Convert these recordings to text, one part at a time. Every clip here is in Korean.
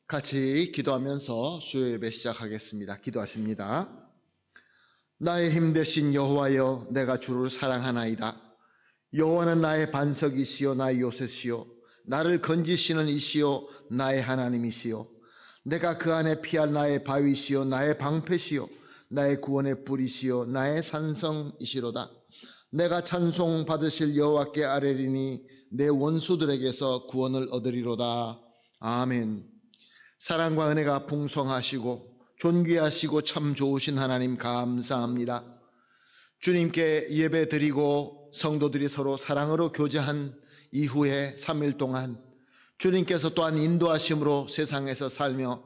같이 기도하면서 수요 예배 시작하겠습니다. 기도하십니다. 나의 힘 되신 여호와여, 내가 주를 사랑하나이다. 여호와는 나의 반석이시요 나의 요새시요 나를 건지시는 이시요 나의 하나님이시요 내가 그 안에 피할 나의 바위시요 나의 방패시요 나의 구원의 뿔이시요 나의 산성이시로다. 내가 찬송 받으실 여호와께 아뢰리니 내 원수들에게서 구원을 얻으리로다. 아멘. 사랑과 은혜가 풍성하시고 존귀하시고 참 좋으신 하나님 감사합니다. 주님께 예배드리고 성도들이 서로 사랑으로 교제한 이후에 3일 동안 주님께서 또한 인도하심으로 세상에서 살며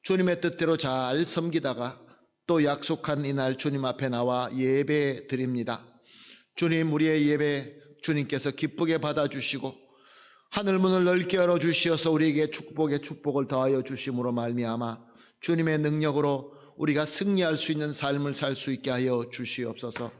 주님의 뜻대로 잘 섬기다가 또 약속한 이날 주님 앞에 나와 예배 드립니다. 주님, 우리의 예배 주님께서 기쁘게 받아주시고 하늘문을 넓게 열어주시어서 우리에게 축복에 축복을 더하여 주심으로 말미암아 주님의 능력으로 우리가 승리할 수 있는 삶을 살 수 있게 하여 주시옵소서.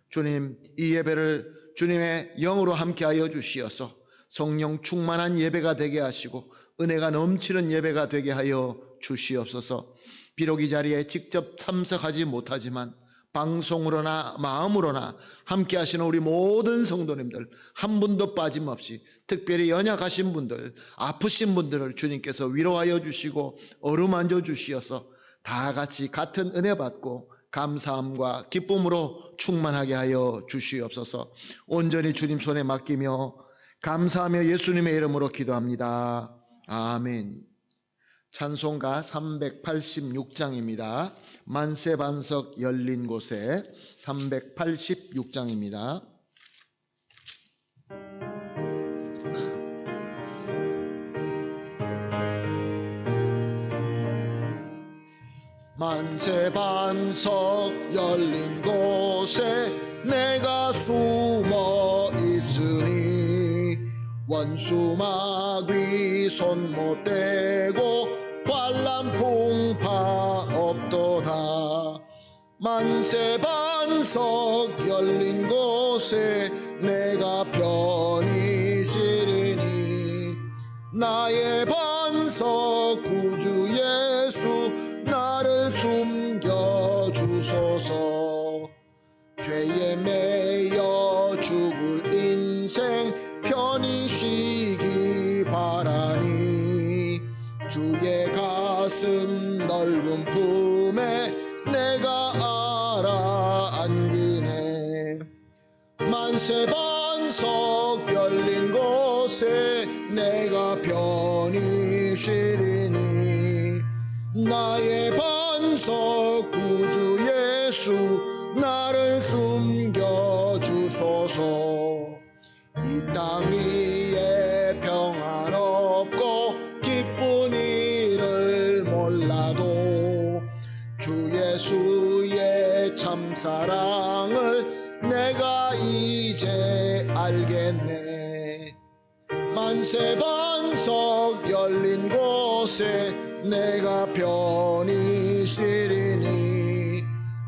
주님, 이 예배를 주님의 영으로 함께하여 주시어서 성령 충만한 예배가 되게 하시고 은혜가 넘치는 예배가 되게 하여 주시옵소서. 비록 이 자리에 직접 참석하지 못하지만 방송으로나 마음으로나 함께 하시는 우리 모든 성도님들 한 분도 빠짐없이, 특별히 연약하신 분들, 아프신 분들을 주님께서 위로하여 주시고 어루만져 주시어서 다 같이 같은 은혜 받고 감사함과 기쁨으로 충만하게 하여 주시옵소서. 온전히 주님 손에 맡기며 감사하며 예수님의 이름으로 기도합니다. 아멘. 찬송가 386장입니다. 만세반석 열린 곳에 386장입니다. 만세반석 열린 곳에 내가 숨어 있으니 원수마귀 손 못 대고 환난 풍파 없도다. 만세반석 열린 곳에 내가 편히 쉬리니 나의 반석 구주 예수 나를 숨겨주소서. 죄에 매여 죽을 인생 편히 쉬기 바라니 주의 가슴 넓은 품에 내가 알아안기네. 만세반석 열린 곳에 내가 편히 쉬리니 나의 반석 구주 예수 나를 숨겨주소서. 이 땅 위에 평안없고 기쁜 일을 몰라도 주 예수의 참사랑을 내가 이제 알겠네. 만세반석 열린 곳에 내가 편히 쉬리니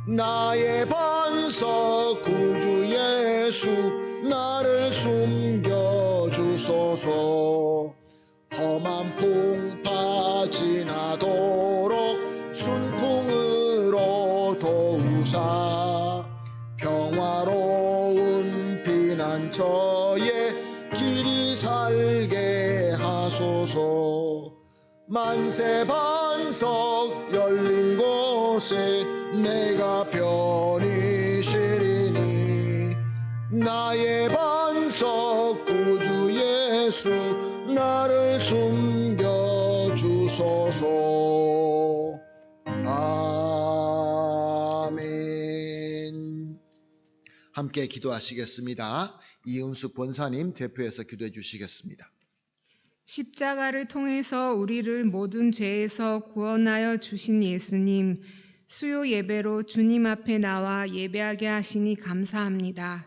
나의 반석 구주 예수 나를 숨겨주소서. 험한 풍파 지나도록 순풍으로 도우사 평화로운 피난처에 길이 살게 하소서. 만세반석 열린 곳에 내가 편히 쉬리니 나의 반석 구주 예수 나를 숨겨주소서. 아멘. 함께 기도하시겠습니다. 이은수 권사님 대표해서 기도해 주시겠습니다. 십자가를 통해서 우리를 모든 죄에서 구원하여 주신 예수님, 수요 예배로 주님 앞에 나와 예배하게 하시니 감사합니다.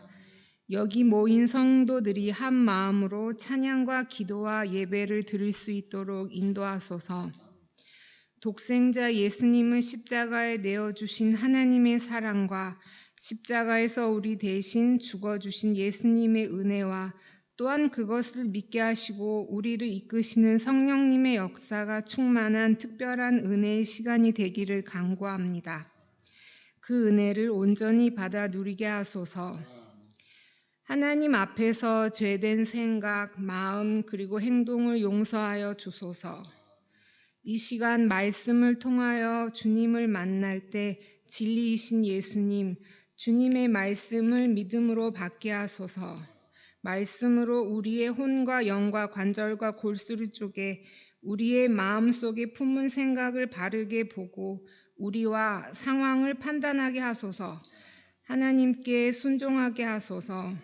여기 모인 성도들이 한 마음으로 찬양과 기도와 예배를 드릴 수 있도록 인도하소서. 독생자 예수님을 십자가에 내어주신 하나님의 사랑과 십자가에서 우리 대신 죽어주신 예수님의 은혜와 또한 그것을 믿게 하시고 우리를 이끄시는 성령님의 역사가 충만한 특별한 은혜의 시간이 되기를 간구합니다. 그 은혜를 온전히 받아 누리게 하소서. 하나님 앞에서 죄된 생각, 마음 그리고 행동을 용서하여 주소서. 이 시간 말씀을 통하여 주님을 만날 때 진리이신 예수님, 주님의 말씀을 믿음으로 받게 하소서. 말씀으로 우리의 혼과 영과 관절과 골수를 쪼개 우리의 마음속에 품은 생각을 바르게 보고 우리와 상황을 판단하게 하소서. 하나님께 순종하게 하소서.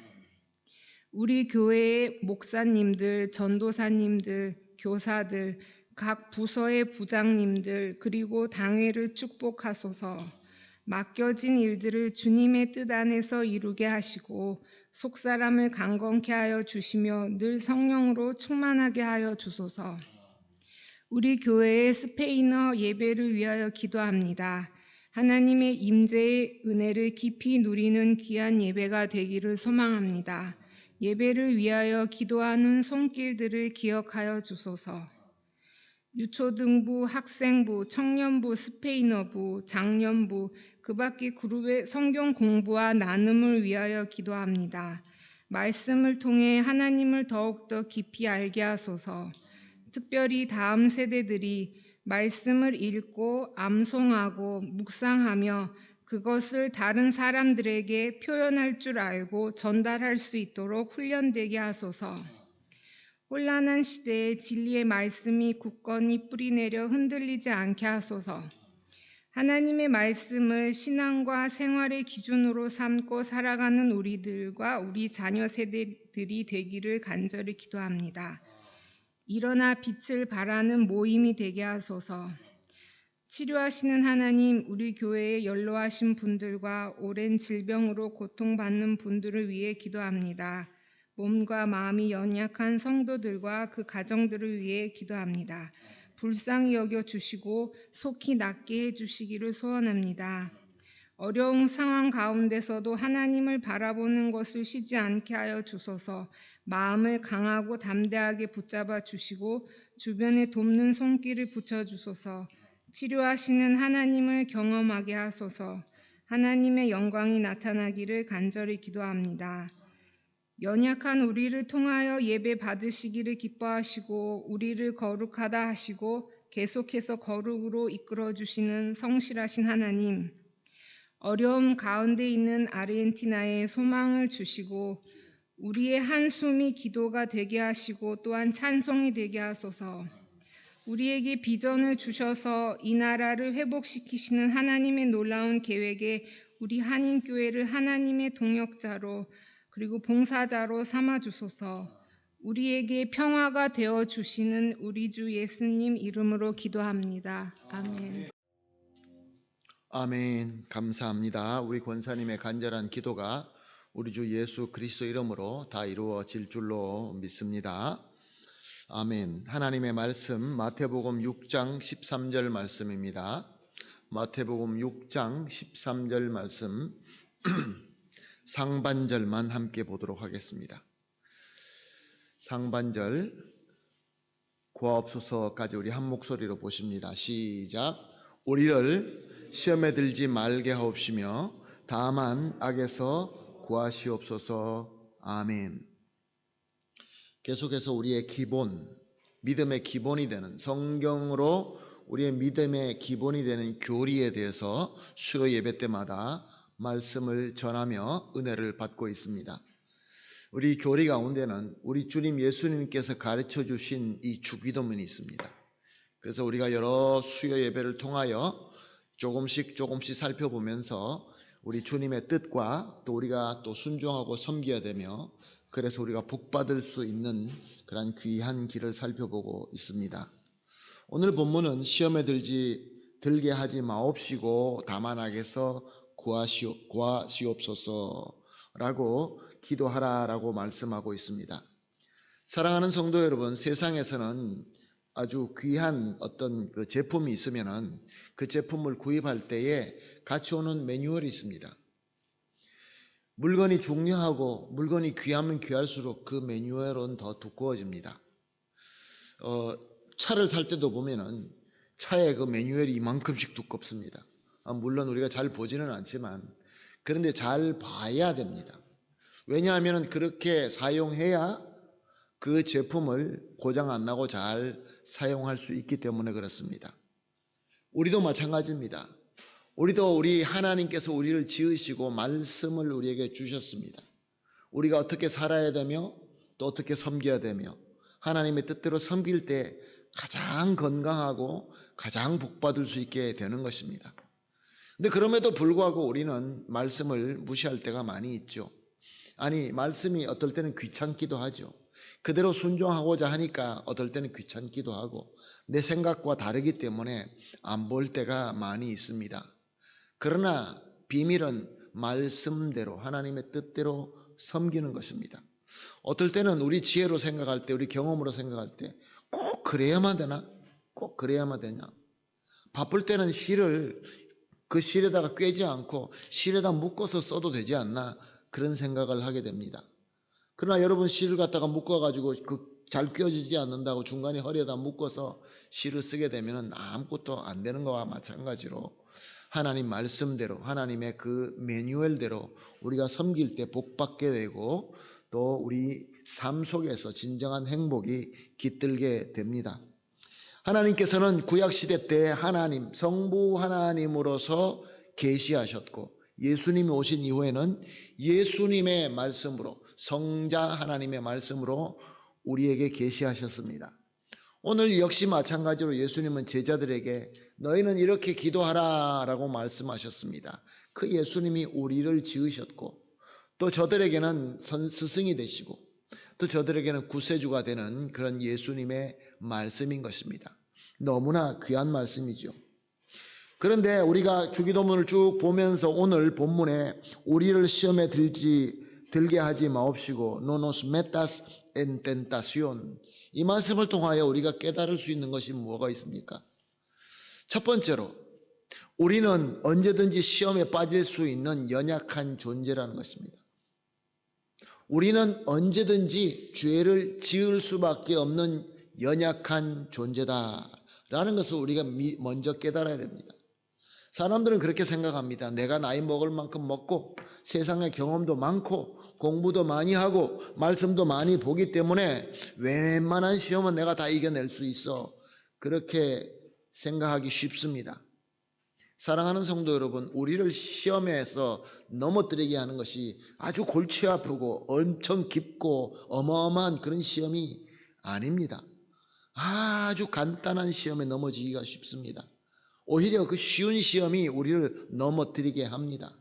우리 교회의 목사님들, 전도사님들, 교사들, 각 부서의 부장님들 그리고 당회를 축복하소서. 맡겨진 일들을 주님의 뜻 안에서 이루게 하시고 속사람을 강건케 하여 주시며 늘 성령으로 충만하게 하여 주소서. 우리 교회의 스페인어 예배를 위하여 기도합니다. 하나님의 임재의 은혜를 깊이 누리는 귀한 예배가 되기를 소망합니다. 예배를 위하여 기도하는 손길들을 기억하여 주소서. 유초등부, 학생부, 청년부, 스페인어부, 장년부, 그 밖의 그룹의 성경 공부와 나눔을 위하여 기도합니다. 말씀을 통해 하나님을 더욱더 깊이 알게 하소서. 특별히 다음 세대들이 말씀을 읽고 암송하고 묵상하며 그것을 다른 사람들에게 표현할 줄 알고 전달할 수 있도록 훈련되게 하소서. 혼란한 시대에 진리의 말씀이 굳건히 뿌리내려 흔들리지 않게 하소서. 하나님의 말씀을 신앙과 생활의 기준으로 삼고 살아가는 우리들과 우리 자녀 세대들이 되기를 간절히 기도합니다. 일어나 빛을 발하는 모임이 되게 하소서. 치료하시는 하나님, 우리 교회에 연로하신 분들과 오랜 질병으로 고통받는 분들을 위해 기도합니다. 몸과 마음이 연약한 성도들과 그 가정들을 위해 기도합니다. 불쌍히 여겨주시고 속히 낫게 해주시기를 소원합니다. 어려운 상황 가운데서도 하나님을 바라보는 것을 쉬지 않게 하여 주소서. 마음을 강하고 담대하게 붙잡아 주시고 주변에 돕는 손길을 붙여주소서. 치료하시는 하나님을 경험하게 하소서. 하나님의 영광이 나타나기를 간절히 기도합니다. 연약한 우리를 통하여 예배 받으시기를 기뻐하시고 우리를 거룩하다 하시고 계속해서 거룩으로 이끌어 주시는 성실하신 하나님, 어려움 가운데 있는 아르헨티나에 소망을 주시고 우리의 한숨이 기도가 되게 하시고 또한 찬송이 되게 하소서. 우리에게 비전을 주셔서 이 나라를 회복시키시는 하나님의 놀라운 계획에 우리 한인교회를 하나님의 동역자로 그리고 봉사자로 삼아주소서. 우리에게 평화가 되어주시는 우리 주 예수님 이름으로 기도합니다. 아멘. 아멘. 감사합니다. 우리 권사님의 간절한 기도가 우리 주 예수 그리스도 이름으로 다 이루어질 줄로 믿습니다. 아멘. 하나님의 말씀 마태복음 6장 13절 말씀입니다. 마태복음 6장 13절 말씀 상반절만 함께 보도록 하겠습니다. 상반절 구하옵소서까지 우리 한 목소리로 보십니다. 시작. 우리를 시험에 들지 말게 하옵시며 다만 악에서 구하시옵소서. 아멘. 계속해서 우리의 기본, 믿음의 기본이 되는 성경으로 우리의 믿음의 기본이 되는 교리에 대해서 수요 예배 때마다 말씀을 전하며 은혜를 받고 있습니다. 우리 교리 가운데는 우리 주님 예수님께서 가르쳐 주신 이 주기도문이 있습니다. 그래서 우리가 여러 수요 예배를 통하여 조금씩 살펴보면서 우리 주님의 뜻과 또 우리가 또 순종하고 섬겨야 되며 그래서 우리가 복받을 수 있는 그런 귀한 길을 살펴보고 있습니다. 오늘 본문은 시험에 들게 하지 마옵시고 다만 악에서 구하시옵소서라고 기도하라라고 말씀하고 있습니다. 사랑하는 성도 여러분, 세상에서는 아주 귀한 어떤 그 제품이 있으면은 그 제품을 구입할 때에 같이 오는 매뉴얼이 있습니다. 물건이 중요하고 물건이 귀하면 귀할수록 그 매뉴얼은 더 두꺼워집니다. 차를 살 때도 보면은 차에 그 매뉴얼이 이만큼씩 두껍습니다. 물론 우리가 잘 보지는 않지만 그런데 잘 봐야 됩니다. 왜냐하면 그렇게 사용해야 그 제품을 고장 안 나고 잘 사용할 수 있기 때문에 그렇습니다. 우리도 마찬가지입니다. 우리 하나님께서 우리를 지으시고 말씀을 우리에게 주셨습니다. 우리가 어떻게 살아야 되며 또 어떻게 섬겨야 되며 하나님의 뜻대로 섬길 때 가장 건강하고 가장 복받을 수 있게 되는 것입니다. 근데 그럼에도 불구하고 우리는 말씀을 무시할 때가 많이 있죠. 아니, 말씀이 어떨 때는 귀찮기도 하죠. 그대로 순종하고자 하니까 어떨 때는 귀찮기도 하고 내 생각과 다르기 때문에 안 볼 때가 많이 있습니다. 그러나 비밀은 말씀대로 하나님의 뜻대로 섬기는 것입니다. 어떨 때는 우리 지혜로 생각할 때, 우리 경험으로 생각할 때 꼭 그래야만 되나? 꼭 그래야만 되냐? 바쁠 때는 실을 그 실에다가 꿰지 않고 실에다 묶어서 써도 되지 않나? 그런 생각을 하게 됩니다. 그러나 여러분 실을 갖다가 묶어가지고 잘 꿰어지지 않는다고 중간에 허리에다 묶어서 실을 쓰게 되면 아무것도 안 되는 거와 마찬가지로 하나님 말씀대로 하나님의 그 매뉴얼대로 우리가 섬길 때 복받게 되고 또 우리 삶 속에서 진정한 행복이 깃들게 됩니다. 하나님께서는 구약시대 때 하나님, 성부 하나님으로서 계시하셨고 예수님이 오신 이후에는 예수님의 말씀으로 성자 하나님의 말씀으로 우리에게 계시하셨습니다. 오늘 역시 마찬가지로 예수님은 제자들에게 너희는 이렇게 기도하라 라고 말씀하셨습니다. 그 예수님이 우리를 지으셨고 또 저들에게는 스승이 되시고 또 저들에게는 구세주가 되는 그런 예수님의 말씀인 것입니다. 너무나 귀한 말씀이죠. 그런데 우리가 주기도문을 쭉 보면서 오늘 본문에 우리를 시험에 들게 하지 마옵시고 no nos metas en tentación 이 말씀을 통하여 우리가 깨달을 수 있는 것이 뭐가 있습니까? 첫 번째로 우리는 언제든지 시험에 빠질 수 있는 연약한 존재라는 것입니다. 우리는 언제든지 죄를 지을 수밖에 없는 연약한 존재다라는 것을 우리가 먼저 깨달아야 됩니다. 사람들은 그렇게 생각합니다. 내가 나이 먹을 만큼 먹고 세상의 경험도 많고 공부도 많이 하고 말씀도 많이 보기 때문에 웬만한 시험은 내가 다 이겨낼 수 있어. 그렇게 생각하기 쉽습니다. 사랑하는 성도 여러분, 우리를 시험에서 넘어뜨리게 하는 것이 아주 골치 아프고 엄청 깊고 어마어마한 그런 시험이 아닙니다. 아주 간단한 시험에 넘어지기가 쉽습니다. 오히려 그 쉬운 시험이 우리를 넘어뜨리게 합니다.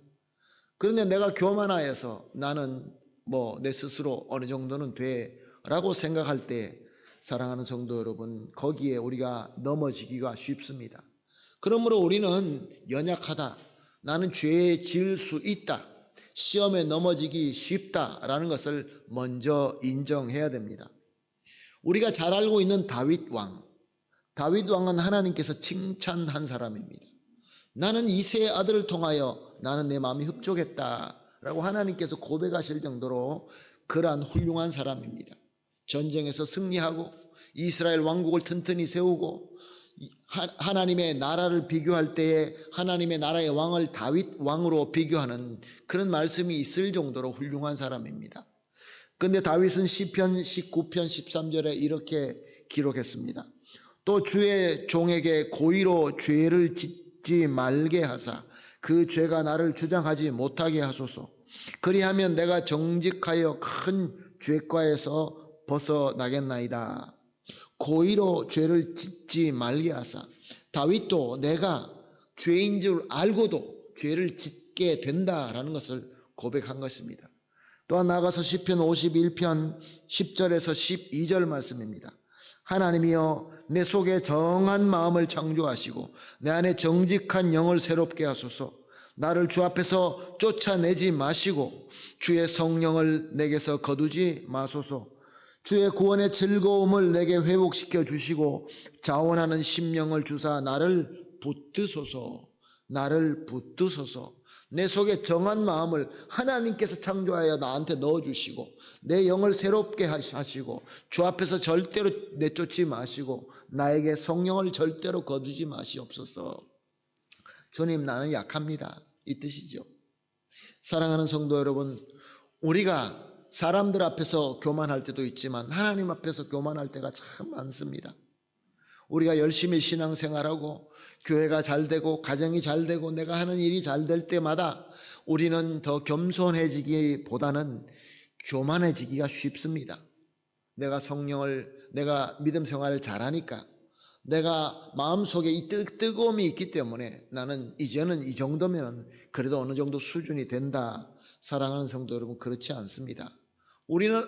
그런데 내가 교만하여서 나는 내 스스로 어느 정도는 돼 라고 생각할 때 사랑하는 성도 여러분, 거기에 우리가 넘어지기가 쉽습니다. 그러므로 우리는 연약하다, 나는 죄에 지을 수 있다, 시험에 넘어지기 쉽다라는 것을 먼저 인정해야 됩니다. 우리가 잘 알고 있는 다윗 왕은 하나님께서 칭찬한 사람입니다. 나는 이새의 아들을 통하여 나는 내 마음이 흡족했다라고 하나님께서 고백하실 정도로 그러한 훌륭한 사람입니다. 전쟁에서 승리하고 이스라엘 왕국을 튼튼히 세우고 하나님의 나라를 비교할 때에 하나님의 나라의 왕을 다윗 왕으로 비교하는 그런 말씀이 있을 정도로 훌륭한 사람입니다. 그런데 다윗은 시편 19편 13절에 이렇게 기록했습니다. 또 주의 종에게 고의로 죄를 짓지 말게 하사 그 죄가 나를 주장하지 못하게 하소서. 그리하면 내가 정직하여 큰 죄과에서 벗어나겠나이다. 고의로 죄를 짓지 말게 하사, 다윗도 내가 죄인 줄 알고도 죄를 짓게 된다라는 것을 고백한 것입니다. 또한 나아가서 시편 51편 10절에서 12절 말씀입니다. 하나님이여 내 속에 정한 마음을 창조하시고 내 안에 정직한 영을 새롭게 하소서. 나를 주 앞에서 쫓아내지 마시고 주의 성령을 내게서 거두지 마소서. 주의 구원의 즐거움을 내게 회복시켜 주시고 자원하는 심령을 주사 나를 붙드소서. 나를 붙드소서. 내 속에 정한 마음을 하나님께서 창조하여 나한테 넣어주시고 내 영을 새롭게 하시고 주 앞에서 절대로 내쫓지 마시고 나에게 성령을 절대로 거두지 마시옵소서. 주님, 나는 약합니다. 이 뜻이죠. 사랑하는 성도 여러분, 우리가 사람들 앞에서 교만할 때도 있지만 하나님 앞에서 교만할 때가 참 많습니다. 우리가 열심히 신앙생활하고 교회가 잘 되고 가정이 잘 되고 내가 하는 일이 잘 될 때마다 우리는 더 겸손해지기보다는 교만해지기가 쉽습니다. 내가 믿음 생활을 잘하니까, 내가 마음속에 이 뜨거움이 있기 때문에 나는 이제는 이 정도면 그래도 어느 정도 수준이 된다. 사랑하는 성도 여러분, 그렇지 않습니다. 우리는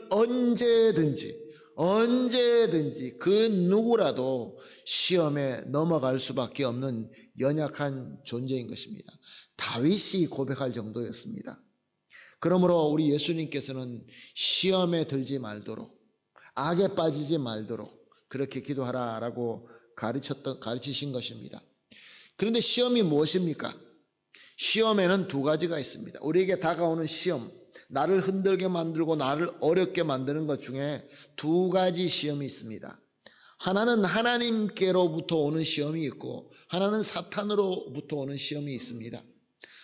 언제든지 그 누구라도 시험에 넘어갈 수밖에 없는 연약한 존재인 것입니다. 다윗이 고백할 정도였습니다. 그러므로 우리 예수님께서는 시험에 들지 말도록, 악에 빠지지 말도록 그렇게 기도하라라고 가르치신 것입니다. 그런데 시험이 무엇입니까? 시험에는 두 가지가 있습니다. 우리에게 다가오는 시험, 나를 흔들게 만들고 나를 어렵게 만드는 것 중에 두 가지 시험이 있습니다. 하나는 하나님께로부터 오는 시험이 있고 하나는 사탄으로부터 오는 시험이 있습니다.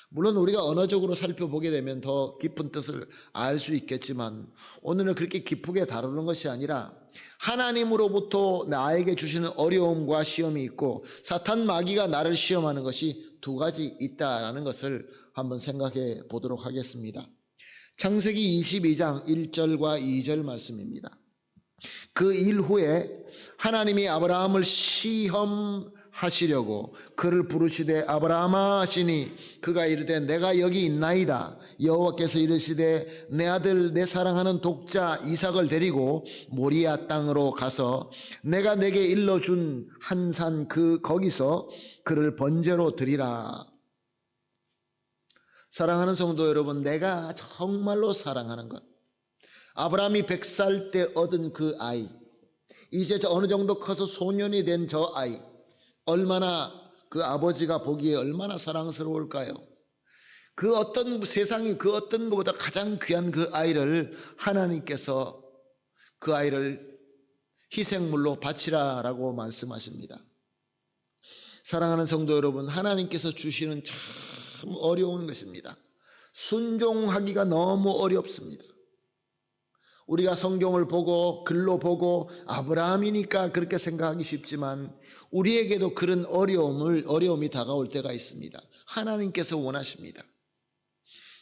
물론 우리가 언어적으로 살펴보게 되면 더 깊은 뜻을 알 수 있겠지만 오늘은 그렇게 깊게 다루는 것이 아니라 하나님으로부터 나에게 주시는 어려움과 시험이 있고 사탄 마귀가 나를 시험하는 것이 두 가지 있다라는 것을 한번 생각해 보도록 하겠습니다. 창세기 22장 1절과 2절 말씀입니다. 그 일 후에 하나님이 아브라함을 시험하시려고 그를 부르시되 아브라함아 하시니 그가 이르되 내가 여기 있나이다. 여호와께서 이르시되 내 아들 내 사랑하는 독자 이삭을 데리고 모리아 땅으로 가서 내가 내게 일러준 한 산 거기서 그를 번제로 드리라. 사랑하는 성도 여러분, 내가 정말로 사랑하는 것, 아브라함이 100살 때 얻은 그 아이, 이제 어느 정도 커서 소년이 된 저 아이, 얼마나 그 아버지가 보기에 얼마나 사랑스러울까요? 그 어떤 세상이 그 어떤 것보다 가장 귀한 그 아이를 하나님께서 그 아이를 희생물로 바치라라고 말씀하십니다. 사랑하는 성도 여러분, 하나님께서 주시는 참 어려운 것입니다. 순종하기가 너무 어렵습니다. 우리가 성경을 보고 글로 보고 아브라함이니까 그렇게 생각하기 쉽지만 우리에게도 그런 어려움이 다가올 때가 있습니다. 하나님께서 원하십니다.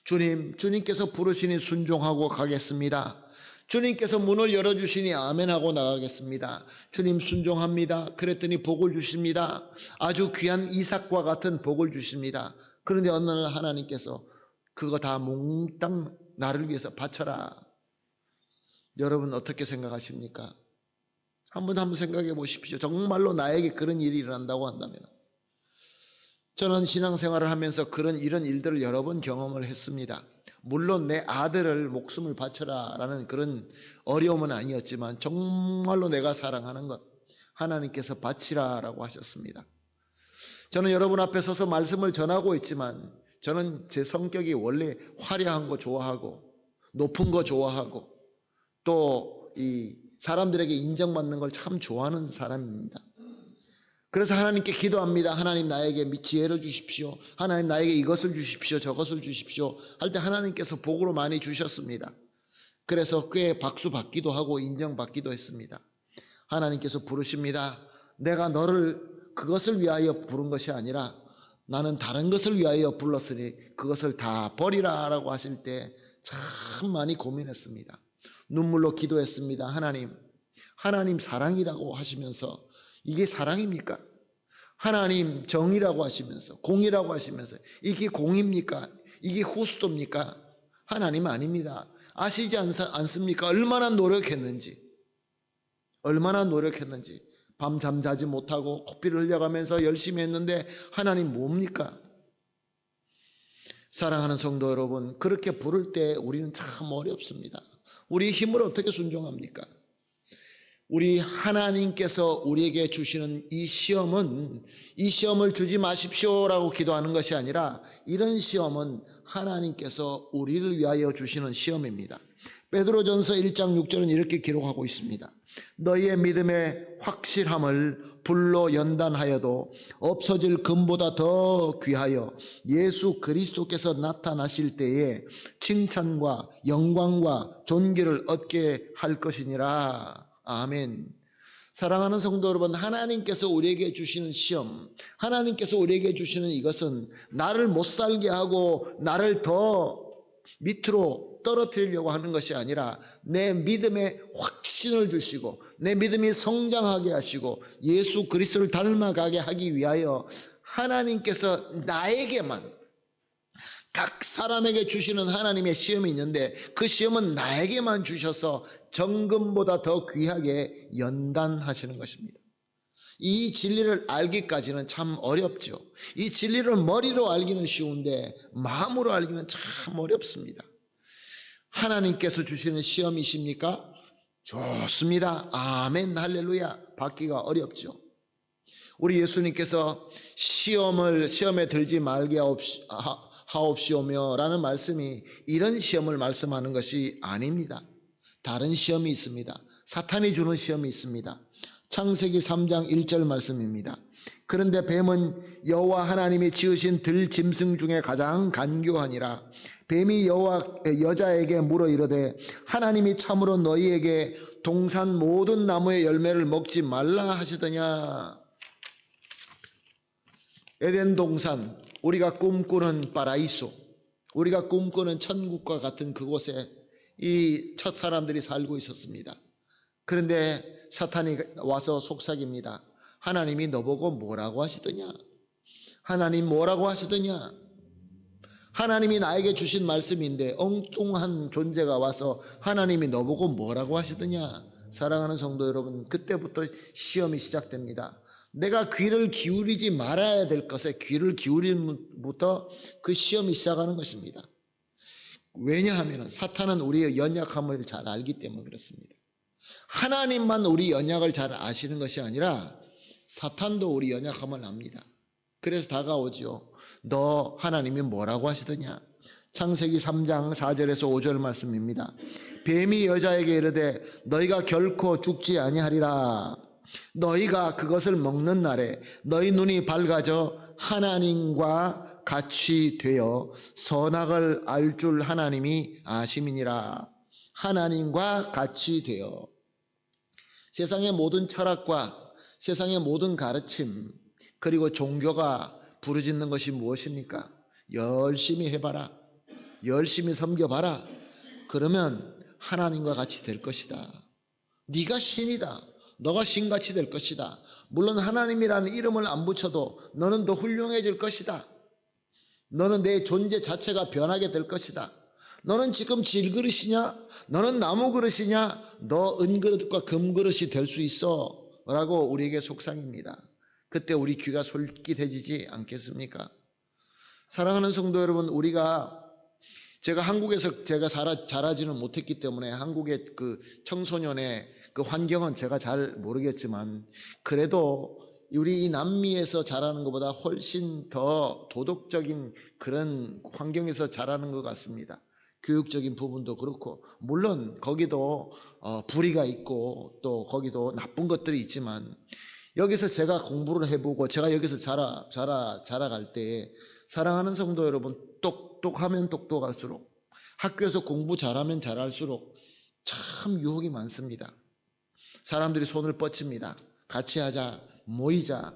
주님께서 부르시니 순종하고 가겠습니다. 주님께서 문을 열어주시니 아멘하고 나가겠습니다. 주님 순종합니다. 그랬더니 복을 주십니다. 아주 귀한 이삭과 같은 복을 주십니다. 그런데 어느 날 하나님께서 그거 다 몽땅 나를 위해서 바쳐라. 여러분 어떻게 생각하십니까? 한번 생각해 보십시오. 정말로 나에게 그런 일이 일어난다고 한다면, 저는 신앙생활을 하면서 이런 일들을 여러 번 경험을 했습니다. 물론 내 아들을 목숨을 바쳐라 라는 그런 어려움은 아니었지만 정말로 내가 사랑하는 것 하나님께서 바치라 라고 하셨습니다. 저는 여러분 앞에 서서 말씀을 전하고 있지만 저는 제 성격이 원래 화려한 거 좋아하고 높은 거 좋아하고 또 이 사람들에게 인정받는 걸 참 좋아하는 사람입니다. 그래서 하나님께 기도합니다. 하나님 나에게 지혜를 주십시오. 하나님 나에게 이것을 주십시오. 저것을 주십시오. 할 때 하나님께서 복으로 많이 주셨습니다. 그래서 꽤 박수 받기도 하고 인정받기도 했습니다. 하나님께서 부르십니다. 내가 너를 그것을 위하여 부른 것이 아니라 나는 다른 것을 위하여 불렀으니 그것을 다 버리라 라고 하실 때 참 많이 고민했습니다. 눈물로 기도했습니다. 하나님 사랑이라고 하시면서 이게 사랑입니까? 하나님 정의라고 하시면서 공의라고 하시면서 이게 공입니까? 이게 후수도입니까? 하나님 아닙니다. 아시지 않습니까? 얼마나 노력했는지 밤잠 자지 못하고 코피를 흘려가면서 열심히 했는데 하나님 뭡니까? 사랑하는 성도 여러분, 그렇게 부를 때 우리는 참 어렵습니다. 우리 힘으로 어떻게 순종합니까? 우리 하나님께서 우리에게 주시는 이 시험은 이 시험을 주지 마십시오라고 기도하는 것이 아니라 이런 시험은 하나님께서 우리를 위하여 주시는 시험입니다. 베드로전서 1장 6절은 이렇게 기록하고 있습니다. 너희의 믿음의 확실함을 불로 연단하여도 없어질 금보다 더 귀하여 예수 그리스도께서 나타나실 때에 칭찬과 영광과 존귀를 얻게 할 것이니라. 아멘. 사랑하는 성도 여러분, 하나님께서 우리에게 주시는 시험, 하나님께서 우리에게 주시는 이것은 나를 못 살게 하고 나를 더 밑으로 떨어뜨리려고 하는 것이 아니라 내 믿음에 확신을 주시고 내 믿음이 성장하게 하시고 예수 그리스도를 닮아가게 하기 위하여 하나님께서 나에게만, 각 사람에게 주시는 하나님의 시험이 있는데 그 시험은 나에게만 주셔서 정금보다 더 귀하게 연단하시는 것입니다. 이 진리를 알기까지는 참 어렵죠. 이 진리를 머리로 알기는 쉬운데 마음으로 알기는 참 어렵습니다. 하나님께서 주시는 시험이십니까? 좋습니다. 아멘, 할렐루야. 받기가 어렵죠. 우리 예수님께서 시험에 들지 말게 하옵시오며 라는 말씀이 이런 시험을 말씀하는 것이 아닙니다. 다른 시험이 있습니다. 사탄이 주는 시험이 있습니다. 창세기 3장 1절 말씀입니다. 그런데 뱀은 여호와 하나님이 지으신 들짐승 중에 가장 간교하니라. 뱀이 여자에게 물어 이르되 하나님이 참으로 너희에게 동산 모든 나무의 열매를 먹지 말라 하시더냐. 에덴 동산, 우리가 꿈꾸는 파라이소, 우리가 꿈꾸는 천국과 같은 그곳에 이 첫 사람들이 살고 있었습니다. 그런데 사탄이 와서 속삭입니다. 하나님이 너보고 뭐라고 하시더냐? 하나님 뭐라고 하시더냐? 하나님이 나에게 주신 말씀인데 엉뚱한 존재가 와서 하나님이 너보고 뭐라고 하시더냐? 사랑하는 성도 여러분, 그때부터 시험이 시작됩니다. 내가 귀를 기울이지 말아야 될 것에 귀를 기울임부터 그 시험이 시작하는 것입니다. 왜냐하면 사탄은 우리의 연약함을 잘 알기 때문에 그렇습니다. 하나님만 우리 연약을 잘 아시는 것이 아니라 사탄도 우리 연약함을 압니다. 그래서 다가오죠. 너 하나님이 뭐라고 하시더냐? 창세기 3장 4절에서 5절 말씀입니다. 뱀이 여자에게 이르되 너희가 결코 죽지 아니하리라. 너희가 그것을 먹는 날에 너희 눈이 밝아져 하나님과 같이 되어 선악을 알 줄 하나님이 아심이니라. 하나님과 같이 되어. 세상의 모든 철학과 세상의 모든 가르침 그리고 종교가 부르짖는 것이 무엇입니까? 열심히 해봐라. 열심히 섬겨봐라. 그러면 하나님과 같이 될 것이다. 네가 신이다. 너가 신같이 될 것이다. 물론 하나님이라는 이름을 안 붙여도 너는 더 훌륭해질 것이다. 너는 내 존재 자체가 변하게 될 것이다. 너는 지금 질그릇이냐? 너는 나무 그릇이냐? 너 은그릇과 금그릇이 될 수 있어 라고 우리에게 속상입니다. 그때 우리 귀가 솔깃해지지 않겠습니까? 사랑하는 성도 여러분, 제가 한국에서 자라지는 못했기 때문에 한국의 그 청소년의 그 환경은 제가 잘 모르겠지만 그래도 우리 이 남미에서 자라는 것보다 훨씬 더 도덕적인 그런 환경에서 자라는 것 같습니다. 교육적인 부분도 그렇고 물론 거기도 불의가 있고 또 거기도 나쁜 것들이 있지만 여기서 제가 공부를 해보고 제가 여기서 자라갈 때 사랑하는 성도 여러분, 똑똑하면 똑똑할수록 학교에서 공부 잘하면 잘할수록 참 유혹이 많습니다. 사람들이 손을 뻗칩니다. 같이 하자, 모이자,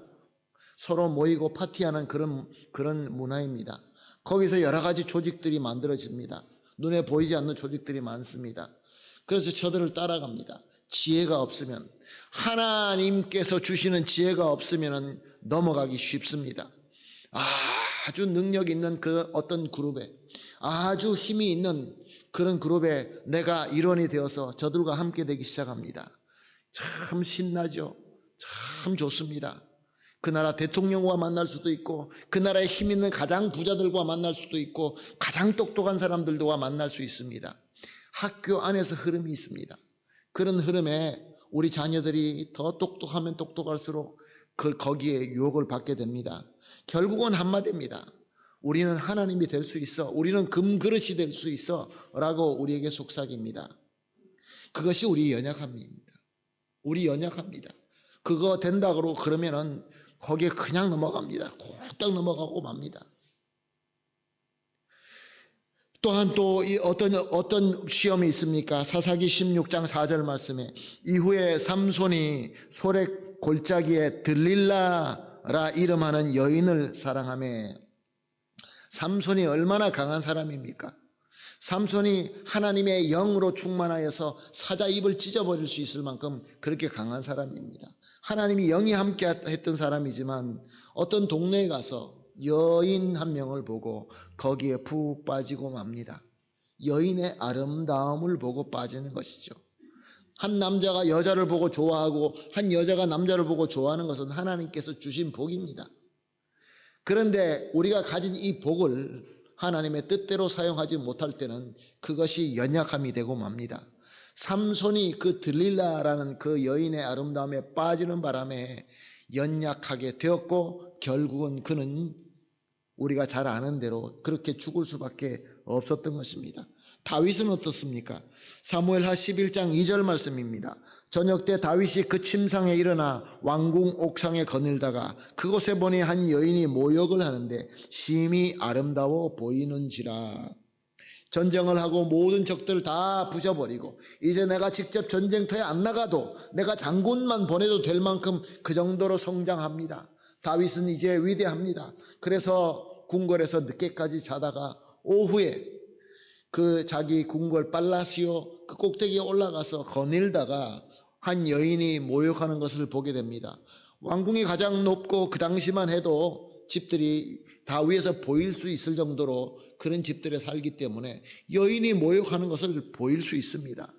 서로 모이고 파티하는 그런 문화입니다. 거기서 여러 가지 조직들이 만들어집니다. 눈에 보이지 않는 조직들이 많습니다. 그래서 저들을 따라갑니다. 지혜가 없으면, 하나님께서 주시는 지혜가 없으면 넘어가기 쉽습니다. 아주 능력 있는 그 어떤 그룹에, 아주 힘이 있는 그런 그룹에 내가 일원이 되어서 저들과 함께 되기 시작합니다. 참 신나죠. 참 좋습니다. 그 나라 대통령과 만날 수도 있고 그 나라에 힘 있는 가장 부자들과 만날 수도 있고 가장 똑똑한 사람들과 만날 수 있습니다. 학교 안에서 흐름이 있습니다. 그런 흐름에 우리 자녀들이 더 똑똑하면 똑똑할수록 거기에 유혹을 받게 됩니다. 결국은 한마디입니다. 우리는 하나님이 될 수 있어, 우리는 금그릇이 될 수 있어 라고 우리에게 속삭입니다. 그것이 우리 연약함입니다. 우리 연약합니다. 그거 된다고 그러면은 거기에 그냥 넘어갑니다. 홀딱 넘어가고 맙니다. 또한 또 어떤 시험이 있습니까? 사사기 16장 4절 말씀에 이후에 삼손이 소렉 골짜기에 들릴라라 이름하는 여인을 사랑하며, 삼손이 얼마나 강한 사람입니까? 삼손이 하나님의 영으로 충만하여서 사자 입을 찢어버릴 수 있을 만큼 그렇게 강한 사람입니다. 하나님이 영이 함께 했던 사람이지만 어떤 동네에 가서 여인 한 명을 보고 거기에 푹 빠지고 맙니다. 여인의 아름다움을 보고 빠지는 것이죠. 한 남자가 여자를 보고 좋아하고 한 여자가 남자를 보고 좋아하는 것은 하나님께서 주신 복입니다. 그런데 우리가 가진 이 복을 하나님의 뜻대로 사용하지 못할 때는 그것이 연약함이 되고 맙니다. 삼손이 그 들릴라라는 그 여인의 아름다움에 빠지는 바람에 연약하게 되었고, 결국은 그는 우리가 잘 아는 대로 그렇게 죽을 수밖에 없었던 것입니다. 다윗은 어떻습니까? 사무엘하 11장 2절 말씀입니다. 저녁 때 다윗이 그 침상에 일어나 왕궁 옥상에 거닐다가 그곳에 보니 한 여인이 모욕을 하는데 심히 아름다워 보이는지라. 전쟁을 하고 모든 적들을 다 부셔버리고 이제 내가 직접 전쟁터에 안 나가도 내가 장군만 보내도 될 만큼 그 정도로 성장합니다. 다윗은 이제 위대합니다. 그래서 궁궐에서 늦게까지 자다가 오후에 그 자기 궁궐 팔라시오 그 꼭대기에 올라가서 거닐다가 한 여인이 모욕하는 것을 보게 됩니다. 왕궁이 가장 높고 그 당시만 해도 집들이 다 위에서 보일 수 있을 정도로 그런 집들에 살기 때문에 여인이 모욕하는 것을 보일 수 있습니다.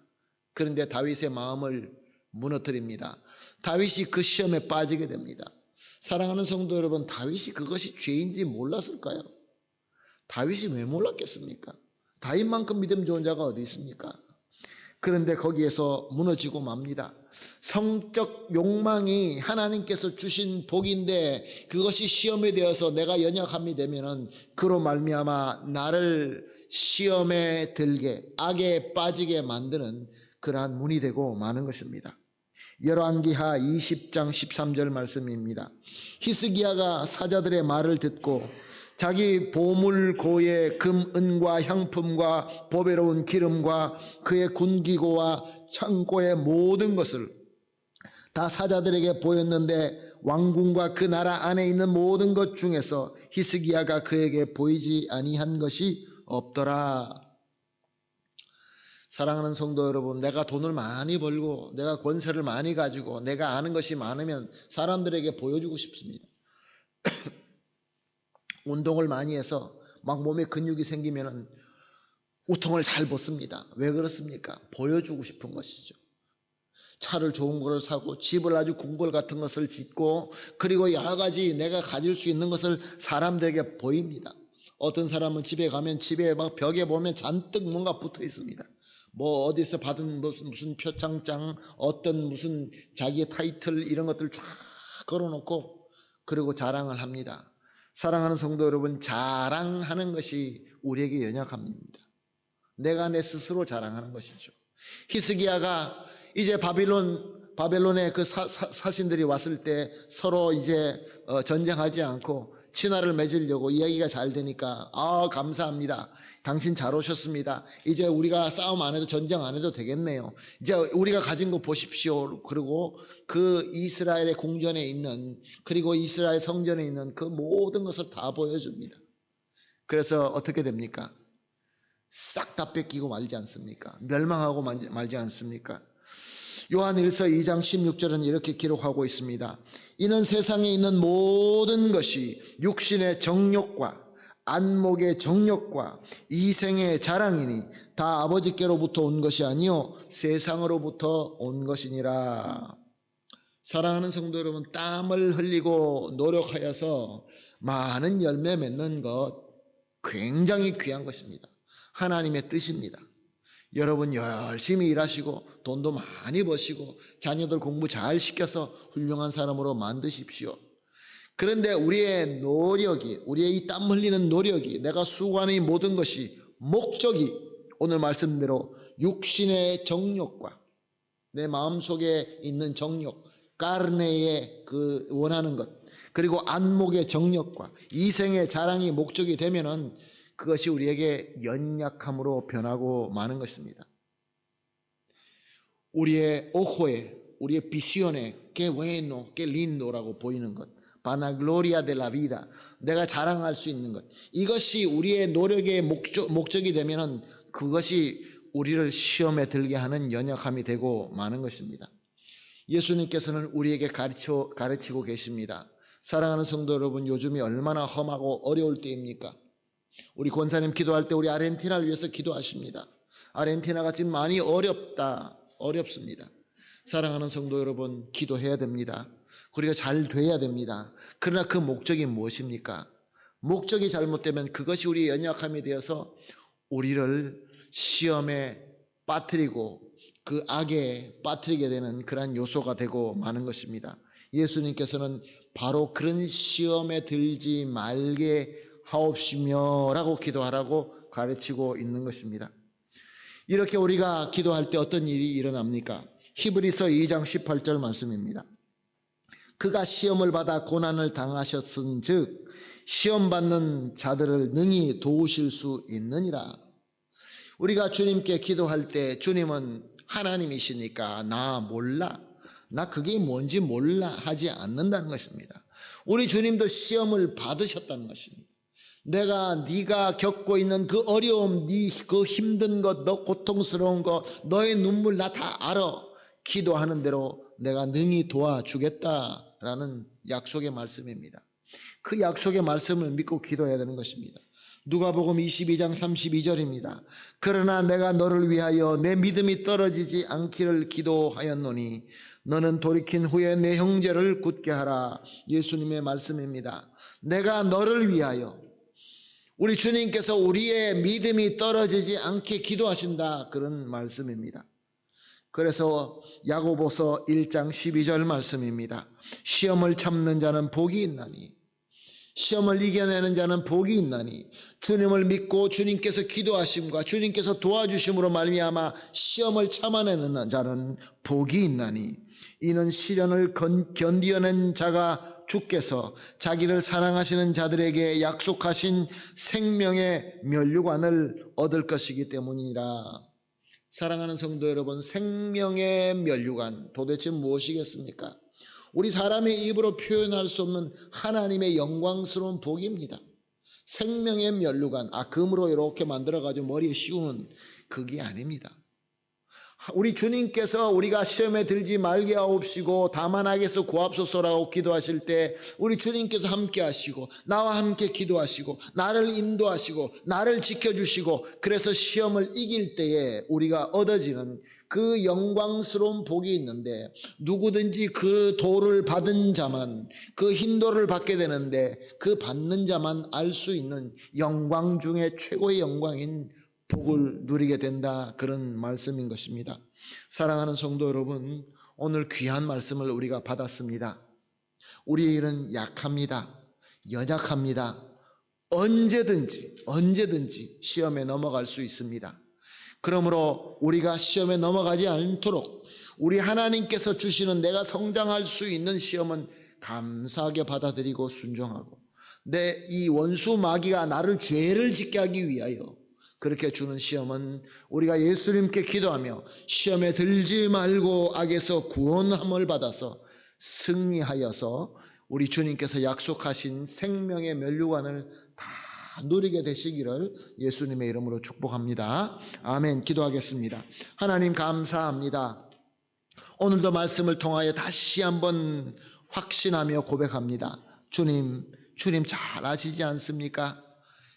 그런데 다윗의 마음을 무너뜨립니다. 다윗이 그 시험에 빠지게 됩니다. 사랑하는 성도 여러분, 다윗이 그것이 죄인지 몰랐을까요? 다윗이 왜 몰랐겠습니까? 다윗만큼 믿음 좋은 자가 어디 있습니까? 그런데 거기에서 무너지고 맙니다. 성적 욕망이 하나님께서 주신 복인데 그것이 시험에 되어서 내가 연약함이 되면은 그로 말미암아 나를 시험에 들게, 악에 빠지게 만드는 그러한 문이 되고 마는 것입니다. 열왕기하 20장 13절 말씀입니다. 히스기야가 사자들의 말을 듣고 자기 보물고의 금, 은과 향품과 보배로운 기름과 그의 군기고와 창고의 모든 것을 다 사자들에게 보였는데 왕궁과 그 나라 안에 있는 모든 것 중에서 히스기야가 그에게 보이지 아니한 것이 없더라. 사랑하는 성도 여러분, 내가 돈을 많이 벌고 내가 권세를 많이 가지고 내가 아는 것이 많으면 사람들에게 보여주고 싶습니다. 운동을 많이 해서 막 몸에 근육이 생기면 우통을 잘 벗습니다. 왜 그렇습니까? 보여주고 싶은 것이죠. 차를 좋은 거를 사고 집을 아주 궁궐 같은 것을 짓고 그리고 여러 가지 내가 가질 수 있는 것을 사람들에게 보입니다. 어떤 사람은 집에 가면 집에 막 벽에 보면 잔뜩 뭔가 붙어 있습니다. 뭐 어디서 받은 무슨 표창장, 어떤 무슨 자기의 타이틀 이런 것들 쫙 걸어놓고 그리고 자랑을 합니다. 사랑하는 성도 여러분, 자랑하는 것이 우리에게 연약함입니다. 내가 내 스스로 자랑하는 것이죠. 히스기야가 이제 바벨론의 그 사신들이 왔을 때 서로 이제 전쟁하지 않고 친화를 맺으려고 이야기가 잘 되니까 감사합니다. 당신 잘 오셨습니다. 이제 우리가 싸움 안 해도 전쟁 안 해도 되겠네요. 이제 우리가 가진 거 보십시오. 그리고 그 이스라엘의 궁전에 있는 그리고 이스라엘 성전에 있는 그 모든 것을 다 보여줍니다. 그래서 어떻게 됩니까? 싹 다 뺏기고 말지 않습니까? 멸망하고 말지 않습니까? 요한일서 2장 16절은 이렇게 기록하고 있습니다. 이는 세상에 있는 모든 것이 육신의 정욕과 안목의 정욕과 이생의 자랑이니 다 아버지께로부터 온 것이 아니요 세상으로부터 온 것이니라. 사랑하는 성도 여러분, 땀을 흘리고 노력하여서 많은 열매 맺는 것 굉장히 귀한 것입니다. 하나님의 뜻입니다. 여러분 열심히 일하시고 돈도 많이 버시고 자녀들 공부 잘 시켜서 훌륭한 사람으로 만드십시오. 그런데 우리의 노력이, 우리의 이 땀 흘리는 노력이, 내가 수고하는 이 모든 것이 목적이 오늘 말씀대로 육신의 정욕과 내 마음속에 있는 정욕, 까르네의 그 원하는 것, 그리고 안목의 정욕과 이생의 자랑이 목적이 되면은 그것이 우리에게 연약함으로 변하고 마는 것입니다. 우리의 오호에, 우리의 비시온에 que bueno, que lindo라고 보이는 것, 바나글로리아 de la vida, 내가 자랑할 수 있는 것, 이것이 우리의 노력의 목적이 되면은 그것이 우리를 시험에 들게 하는 연약함이 되고 마는 것입니다. 예수님께서는 우리에게 가르치고 계십니다. 사랑하는 성도 여러분, 요즘이 얼마나 험하고 어려울 때입니까? 우리 권사님 기도할 때 우리 아르헨티나를 위해서 기도하십니다. 아르헨티나가 지금 많이 어렵습니다. 사랑하는 성도 여러분, 기도해야 됩니다. 우리가 잘 돼야 됩니다. 그러나 그 목적이 무엇입니까? 목적이 잘못되면 그것이 우리의 연약함이 되어서 우리를 시험에 빠뜨리고 그 악에 빠뜨리게 되는 그러한 요소가 되고 마는 것입니다. 예수님께서는 바로 그런 시험에 들지 말게 하옵시며 라고 기도하라고 가르치고 있는 것입니다. 이렇게 우리가 기도할 때 어떤 일이 일어납니까? 히브리서 2장 18절 말씀입니다. 그가 시험을 받아 고난을 당하셨은 즉 시험 받는 자들을 능히 도우실 수 있느니라. 우리가 주님께 기도할 때 주님은 하나님이시니까 나 몰라, 나 그게 뭔지 몰라 하지 않는다는 것입니다. 우리 주님도 시험을 받으셨다는 것입니다. 네가 겪고 있는 그 어려움, 그 힘든 것, 너 고통스러운 것, 너의 눈물 나 다 알아. 기도하는 대로 내가 능히 도와주겠다라는 약속의 말씀입니다. 그 약속의 말씀을 믿고 기도해야 되는 것입니다. 누가복음 22장 32절입니다. 그러나 내가 너를 위하여 내 믿음이 떨어지지 않기를 기도하였노니 너는 돌이킨 후에 내 형제를 굳게 하라. 예수님의 말씀입니다. 내가 너를 위하여, 우리 주님께서 우리의 믿음이 떨어지지 않게 기도하신다, 그런 말씀입니다. 그래서 야고보서 1장 12절 말씀입니다. 시험을 참는 자는 복이 있나니, 시험을 이겨내는 자는 복이 있나니, 주님을 믿고 주님께서 기도하심과 주님께서 도와주심으로 말미암아 시험을 참아내는 자는 복이 있나니, 이는 시련을 견디어낸 자가 주께서 자기를 사랑하시는 자들에게 약속하신 생명의 면류관을 얻을 것이기 때문이라. 사랑하는 성도 여러분, 생명의 면류관 도대체 무엇이겠습니까? 우리 사람의 입으로 표현할 수 없는 하나님의 영광스러운 복입니다. 생명의 면류관, 금으로 이렇게 만들어가지고 머리에 씌우는 그게 아닙니다. 우리 주님께서 우리가 시험에 들지 말게 하옵시고 다만 악에서 구하옵소서라고 기도하실 때 우리 주님께서 함께 하시고 나와 함께 기도하시고 나를 인도하시고 나를 지켜주시고, 그래서 시험을 이길 때에 우리가 얻어지는 그 영광스러운 복이 있는데, 누구든지 그 도를 받은 자만, 그 힌도를 받게 되는데 그 받는 자만 알 수 있는 영광 중에 최고의 영광인 복을 누리게 된다, 그런 말씀인 것입니다. 사랑하는 성도 여러분, 오늘 귀한 말씀을 우리가 받았습니다. 우리의 일은 약합니다. 연약합니다. 언제든지 시험에 넘어갈 수 있습니다. 그러므로 우리가 시험에 넘어가지 않도록 우리 하나님께서 주시는 내가 성장할 수 있는 시험은 감사하게 받아들이고 순종하고, 내 이 원수 마귀가 나를 죄를 짓게 하기 위하여 그렇게 주는 시험은 우리가 예수님께 기도하며 시험에 들지 말고 악에서 구원함을 받아서 승리하여서 우리 주님께서 약속하신 생명의 면류관을 다 누리게 되시기를 예수님의 이름으로 축복합니다. 아멘. 기도하겠습니다. 하나님 감사합니다. 오늘도 말씀을 통하여 다시 한번 확신하며 고백합니다. 주님 잘 아시지 않습니까?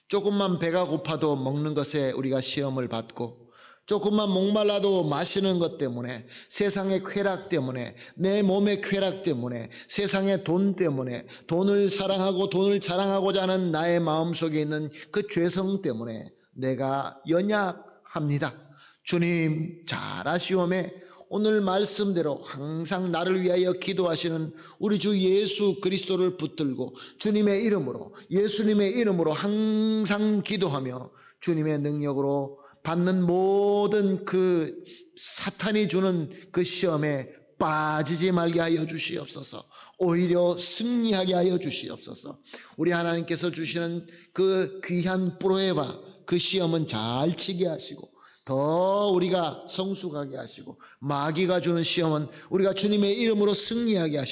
조금만 배가 고파도 먹는 것에 우리가 시험을 받고, 조금만 목말라도 마시는 것 때문에, 세상의 쾌락 때문에, 내 몸의 쾌락 때문에, 세상의 돈 때문에, 돈을 사랑하고 돈을 자랑하고자 하는 나의 마음속에 있는 그 죄성 때문에 내가 연약합니다. 주님 잘 아시오매 오늘 말씀대로 항상 나를 위하여 기도하시는 우리 주 예수 그리스도를 붙들고 주님의 이름으로 예수님의 이름으로 항상 기도하며 주님의 능력으로 받는 모든 그 사탄이 주는 그 시험에 빠지지 말게 하여 주시옵소서. 오히려 승리하게 하여 주시옵소서. 우리 하나님께서 주시는 그 귀한 프로에바 그 시험은 잘 치게 하시고 더 우리가 성숙하게 하시고 마귀가 주는 시험은 우리가 주님의 이름으로 승리하게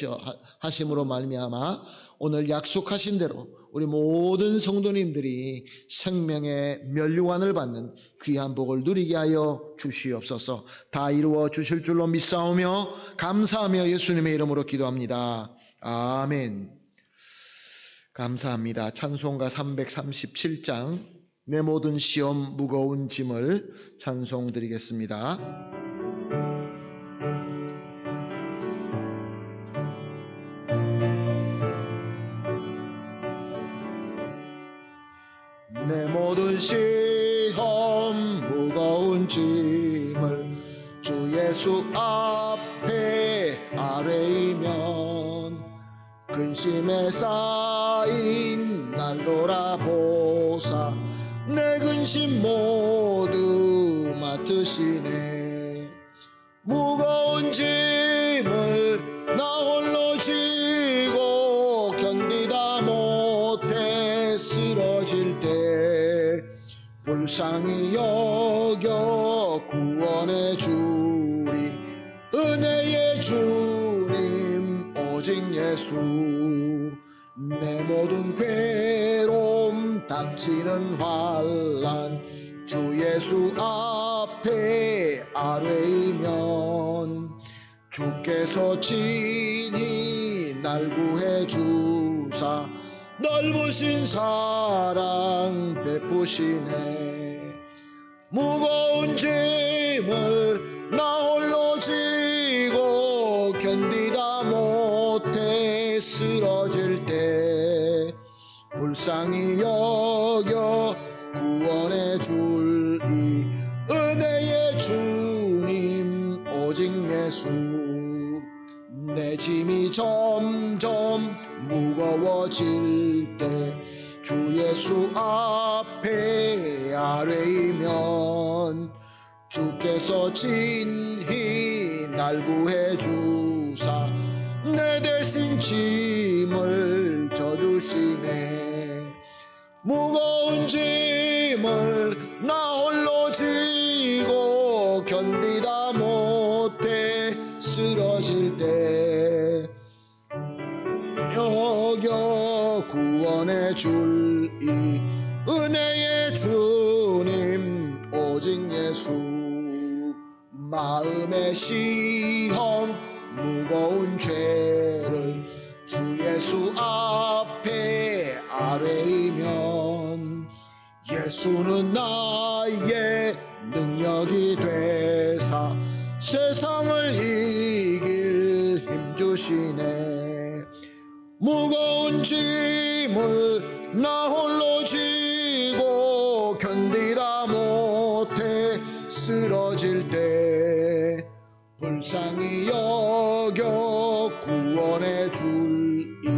하심으로 말미암아 오늘 약속하신 대로 우리 모든 성도님들이 생명의 면류관을 받는 귀한 복을 누리게 하여 주시옵소서. 다 이루어 주실 줄로 믿사오며 감사하며 예수님의 이름으로 기도합니다. 아멘. 감사합니다. 찬송가 337장 내 모든 시험 무거운 짐을 찬송 드리겠습니다. 내 모든 시험 무거운 짐을 주 예수 앞에 아뢰이면 근심에 쌓인 날 돌아보사 내 근심 모두 맡으시네. 무거운 짐을 나 홀로 지고 견디다 못해 쓰러질 때 불쌍히 여겨 구원해 주리 은혜의 주님 오직 예수. 내 모든 괴로움 닥치는 환난 주 예수 앞에 아뢰이면 주께서 친히 날 구해 주사 넓으신 사랑 베푸시네. 무거운 짐을 나 홀로 지고 견디다 못해 쓰러질 때 불쌍히 여겨 구원해 줄 이 은혜의 주님 오직 예수. 내 짐이 점점 무거워질 때 주 예수 앞에 아뢰이면 주께서 친히 날 구해 주사 내 대신 짐을 져주시네. 무거운 짐을 나 홀로 지고 견디다 못해 쓰러질 때 여겨 구원해 줄 이 은혜의 주님 오직 예수. 마음의 시험 무거운 죄를 주 예수 앞에 아뢰이면 예수는 나의 능력이 되사 세상을 이길 힘 주시네. 무거운 짐을 나 홀로 지고 견디다 못해 쓰러질 때 불쌍히 여겨 구원해 줄 이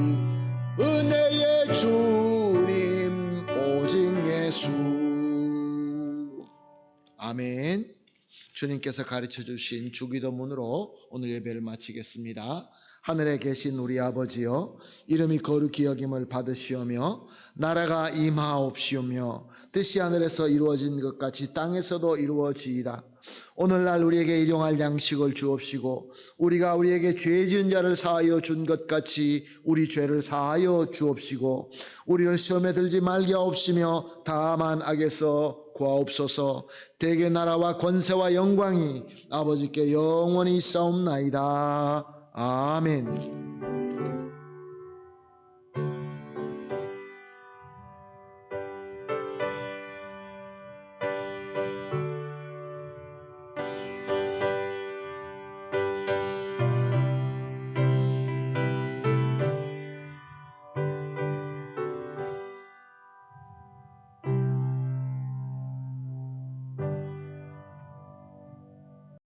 은혜의 주님 오직 예수. 아멘. 주님께서 가르쳐 주신 주기도문으로 오늘 예배를 마치겠습니다. 하늘에 계신 우리 아버지여, 이름이 거룩히 여김을 받으시오며 나라가 임하옵시오며 뜻이 하늘에서 이루어진 것 같이 땅에서도 이루어지이다. 오늘날 우리에게 일용할 양식을 주옵시고 우리가 우리에게 죄 지은 자를 사하여 준 것 같이 우리 죄를 사하여 주옵시고 우리를 시험에 들지 말게 하옵시며 다만 악에서 구하옵소서. 대개 나라와 권세와 영광이 아버지께 영원히 있사옵나이다. 아멘.